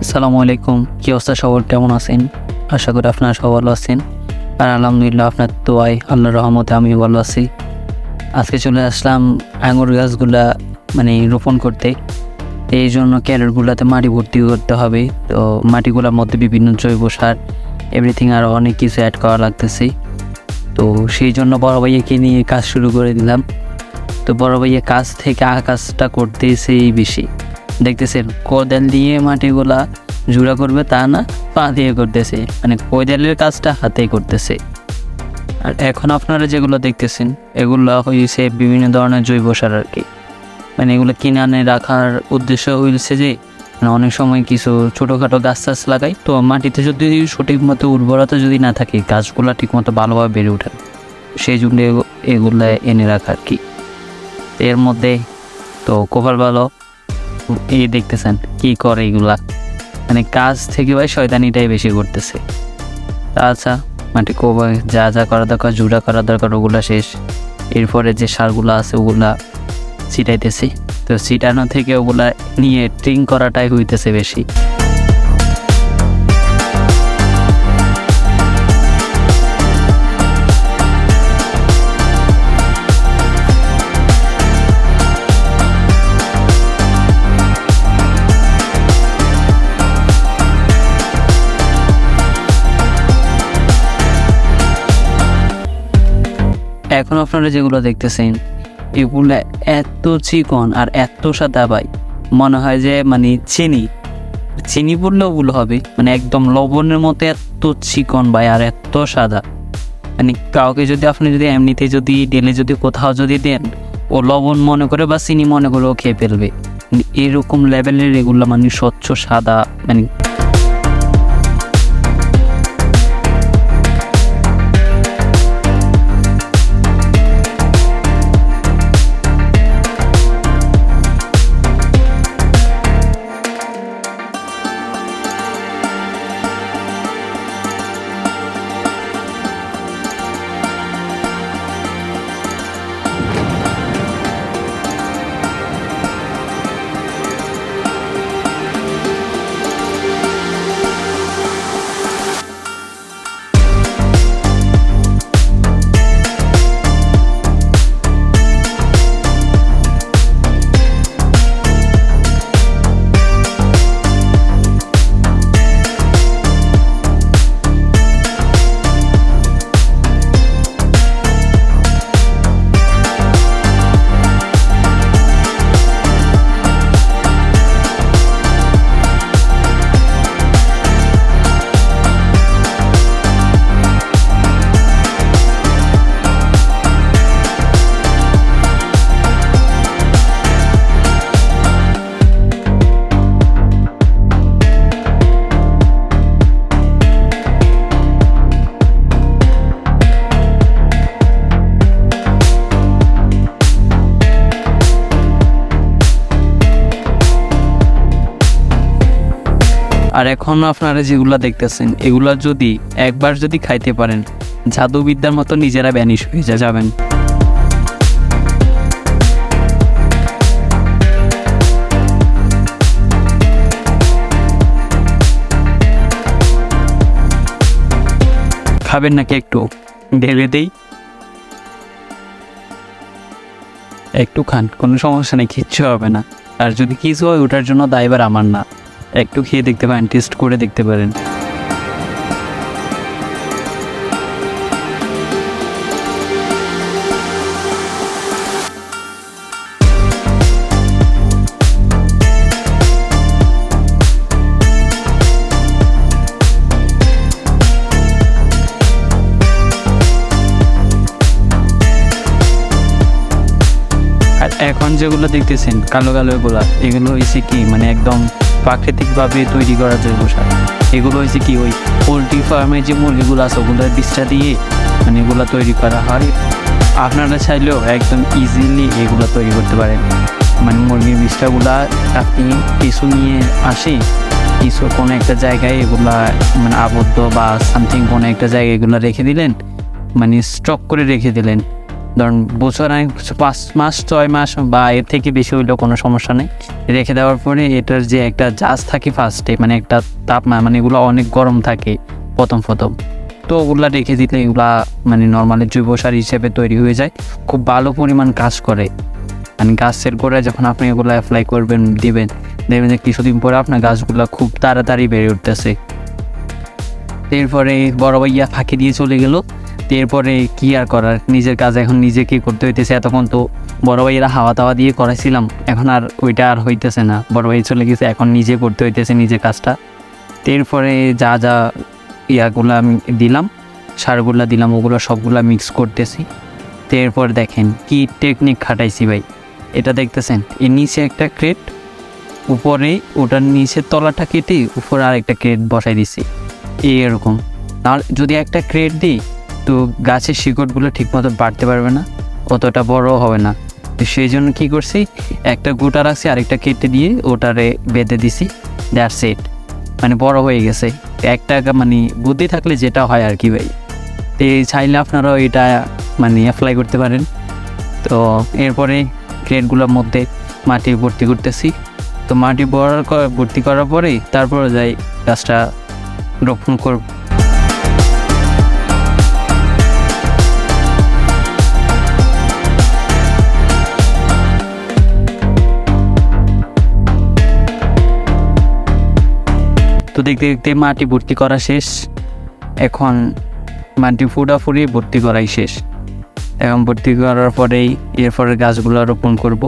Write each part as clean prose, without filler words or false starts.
আসসালামু আলাইকুম। কি অবস্থা সবার, কেমন আছেন? আশা করি আপনারা সবাই ভালো আছেন। আর আলহামদুলিল্লাহ আপনার দোয়ায় আল্লাহর রহমতে আমিও ভালো আছি। আজকে চলে আসলাম আঙুর গাছগুলা রোপণ করতে। এই জন্য ক্যারেটগুলোতে মাটি ভর্তি করতে হবে। তো মাটিগুলোর মধ্যে বিভিন্ন জৈব সার এভরিথিং আরও অনেক কিছু অ্যাড করা লাগতেছে। তো সেই জন্য বড় ভাইয়াকে নিয়ে কাজ শুরু করে দিলাম। তো বড় ভাইয়া কাজ থেকে কাজটা করতেছেই বেশি। দেখতেছেন কোদাল দিয়ে মাটিগুলা জোড়া করবে তা না, পা দিয়ে করতেছে, কোদালের কাজটা হাতেই করতেছে। আর এখন আপনারা যেগুলো দেখতেছেন এগুলো হয়েছে বিভিন্ন ধরনের জৈব সার আর কি। এগুলো কিনে আনে রাখার উদ্দেশ্য হয়েছে যে অনেক সময় কিছু ছোটোখাটো গাছ টাছ লাগাই, তো মাটিতে যদি সঠিক মতো উর্বরতা যদি না থাকে গাছগুলো ঠিকমতো ভালোভাবে বেড়ে ওঠে, সেই জন্য এগুলো এনে রাখা আর কি। এর মধ্যে তো কপাল ভালো, এই দেখতেছেন কি করে এগুলা, কাজ থেকে ভাই শয়তানিটাই বেশি করতেছে। আচ্ছা মাটি কোবাই যা যা করা দরকার, জুড়া করা দরকার ওগুলা শেষ। এরপরে যে সারগুলো আছে ওগুলা ছিটাইতেছি। তো ছিটানো থেকে ওগুলা নিয়ে ট্রিং করাটাই হইতেছে বেশি। এখন আপনারা যেগুলো দেখতেছেন এগুলো এত চিকন আর এত সাদা ভাই, মনে হয় যে চিনি বললেও ভুল হবে, একদম লবণের মতো এত চিকন ভাই আর এত সাদা। কাউকে যদি আপনি যদি এমনিতে যদি ডেলে যদি কোথাও যদি দেন, ও লবণ মনে করে বা চিনি মনে করে ও খেয়ে ফেলবে। এরকম লেভেলের এগুলো স্বচ্ছ সাদা। আর এখন আপনারা যেগুলো দেখতেছেন এগুলা যদি একবার যদি খাইতে পারেন, জাদুবিদ্যার মতো নিজেরা ব্যানিশ হয়ে যাবেন। খাবেন নাকি একটু ঢেলে দেই? একটু খান, কোনো সমস্যা নেই, কিচ্ছু হবে না। আর যদি কিছু হয় ওটার জন্য দায়ভার আমার না। একটু খেয়ে দেখতে পারেন, টেস্ট করে দেখতে পারেন। আর এখন যেগুলো দেখতেছেন কালো কালো এগুলো হয়েছে কি একদম প্রাকৃতিকভাবে তৈরি করা জৈব সার। এগুলো হয়েছে কি ওই পোলট্রি ফার্মের যে মুরগিগুলো আছে ওগুলোর বীজটা দিয়ে এগুলো তৈরি করা হয়। আপনারা চাইলেও একদম ইজিলি এগুলো তৈরি করতে পারেন। মুরগির বীজটাগুলা আপনি কিছু নিয়ে আসি, কিছু কোনো একটা জায়গায় এগুলা আবদ্ধ বা সামথিং কোনো একটা জায়গায় এগুলো রেখে দিলেন, স্টক করে রেখে দিলেন। ধরুন বছরে 5 মাস 6 মাস বা এর থেকে বেশি হইলেও কোনো সমস্যা নেই। রেখে দেওয়ার পরে এটার যে একটা জাজ থাকে ফার্স্টে, মানে একটা মানে এগুলো অনেক গরম থাকে প্রথম তো ওগুলা রেখে দিলে এগুলা মানে নর্মালি জৈব সার হিসেবে তৈরি হয়ে যায়, খুব ভালো পরিমাণ কাজ করে। মানে গাছের গোড়ায় যখন আপনি এগুলো অ্যাপ্লাই করবেন দিবেন, দেখবেন যে কিছুদিন পরে আপনার গাছগুলো খুব তাড়াতাড়ি বেড়ে উঠতেছে। এরপরে বড় ভাইয়া ফাঁকি দিয়ে চলে গেল। এরপরে কি আর করার, নিজের কাজ এখন নিজেকে করতে হইতেছে। এতক্ষণ তো বড় ভাইয়েরা হাওয়া তাওয়া দিয়ে করাইছিলাম, এখন আর ওইটা আর হইতেছে না, বড় ভাই চলে গেছে, এখন নিজে করতে হইতেছে নিজের কাজটা। এরপরে যা যা ইয়াগুলো আমি দিলাম, সারগুলা দিলাম, ওগুলো সবগুলা মিক্স করতেছি। এরপর দেখেন কি টেকনিক খাটাইছি ভাই, এটা দেখতেছেন, এর নিচে একটা ক্রেট, উপরে ওটার নিচের তলাটা কেটে উপরে আরেকটা ক্রেট বসাই দিছি এরকম। আর যদি একটা ক্রেট দিই তো গাছের শিকড়গুলো ঠিকমতো বাড়তে পারবে না, অতটা বড় হবে না। তো সেই জন্য কী করছি, একটা গোটা রাখছি, আরেকটা কেটে দিয়ে ওটারে বেঁধে দিছি, দ্যাটস ইট, মানে বড় হয়ে গেছে। একটা মানে বুদ্ধি থাকলে যেটা হয় আর কি ভাই। তো চাইলে আপনারাও এটা মানে অ্যাপ্লাই করতে পারেন। তো এরপরে ক্রেটগুলোর মধ্যে মাটি ভর্তি করতেছি। তো মাটি ভর্তি করার পরেই তারপরে যাই গাছটা রোপণ করব। তো দেখতে দেখতে মাটি ভর্তি করা শেষ, এখন মাটি ফুটাফুটি ভর্তি করাই শেষ। এখন ভর্তি করার পরেই এরপরে গাছগুলো রোপণ করব।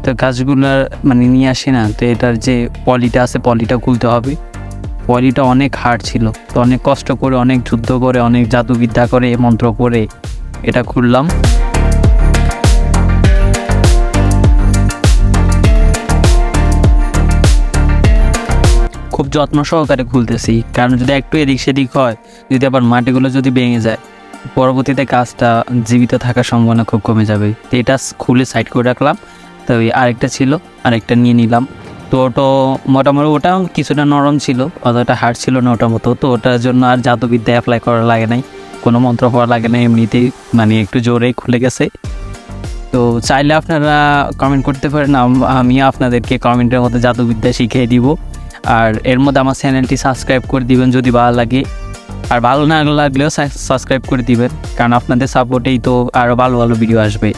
তো গাছগুলো মানে নিয়ে আসি না, তো এটার যে পলিটা আছে পলিটা খুলতে হবে। পলিটা অনেক হার্ড ছিল, তো অনেক কষ্ট করে, অনেক যুদ্ধ করে, অনেক জাদুবিদ্যা করে, মন্ত্র করে এটা খুললাম। খুব যত্ন সহকারে খুলতেছি, কারণ যদি একটু এদিক সেদিক হয়, যদি আবার মাটিগুলো যদি ভেঙে যায়, পরবর্তীতে গাছটা জীবিত থাকার সম্ভাবনা খুব কমে যাবে। তো এটা খুলে সাইড করে রাখলাম। তো আরেকটা ছিল, আরেকটা নিয়ে নিলাম। তো ওটা মোটামুটি ওটা কিছুটা নরম ছিল, অতটা হার্ড ছিল না ওটার মতো। তো ওটার জন্য আর জাদুবিদ্যা অ্যাপ্লাই করা লাগে নাই, কোনো মন্ত্র পড়া লাগে না, এমনিতেই মানে একটু জোরেই খুলে গেছে। তো চাইলে আপনারা কমেন্ট করতে পারেন, আমি আপনাদেরকে কমেন্টের মধ্যে জাদুবিদ্যা শিখিয়ে দিব। আর এর মধ্যে আমার চ্যানেলটি সাবস্ক্রাইব করে দিবেন যদি ভালো লাগে, আর ভালো না লাগলেও সাবস্ক্রাইব করে দিবেন, কারণ আপনাদের সাপোর্টেই তো আরও ভালো ভালো ভিডিও আসবে।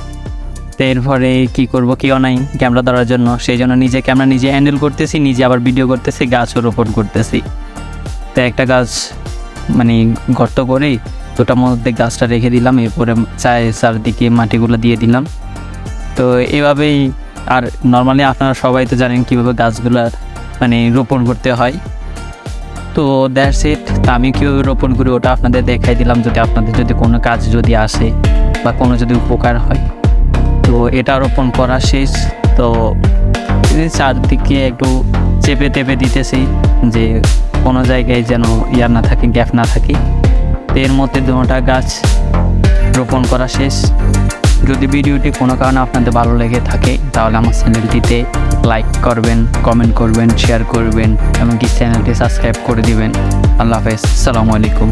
তো এরপরে কী করবো, কেউ নাই ক্যামেরা ধরার জন্য, সেই জন্য নিজে ক্যামেরা নিজে হ্যান্ডেল করতেছি, নিজে আবার ভিডিও করতেছি, গাছও রোপণ করতেছি। তো একটা গাছ মানে গর্ত করেই ওটার মধ্যে গাছটা রেখে দিলাম, এরপরে চারদিকে মাটিগুলো দিয়ে দিলাম। তো এভাবেই, আর নর্মালি আপনারা সবাই তো জানেন কীভাবে গাছগুলো মানে রোপণ করতে হয়। তো দ্যাটস ইট। তো আমি কীভাবে রোপণ করি ওটা আপনাদের দেখাই দিলাম, যদি আপনাদের যদি কোনো কাজ যদি আসে বা কোনো যদি উপকার হয়। তো এটা রোপণ করা শেষ। তো চারদিকে একটু চেপে টেপে দিতেছি, যে কোনো জায়গায় যেন ইয়ার না থাকে, গ্যাপ না থাকে। তো এর মধ্যে 2টা গাছ রোপণ করা শেষ। যদি ভিডিওটি কোনো কারণে আপনাদের ভালো লেগে থাকে তাহলে আমার চ্যানেলটিতে লাইক করবেন, কমেন্ট করবেন, শেয়ার করবেন, এমনকি চ্যানেলটি সাবস্ক্রাইব করে দিবেন। আল্লাহ হাফেজ, আসসালামু আলাইকুম।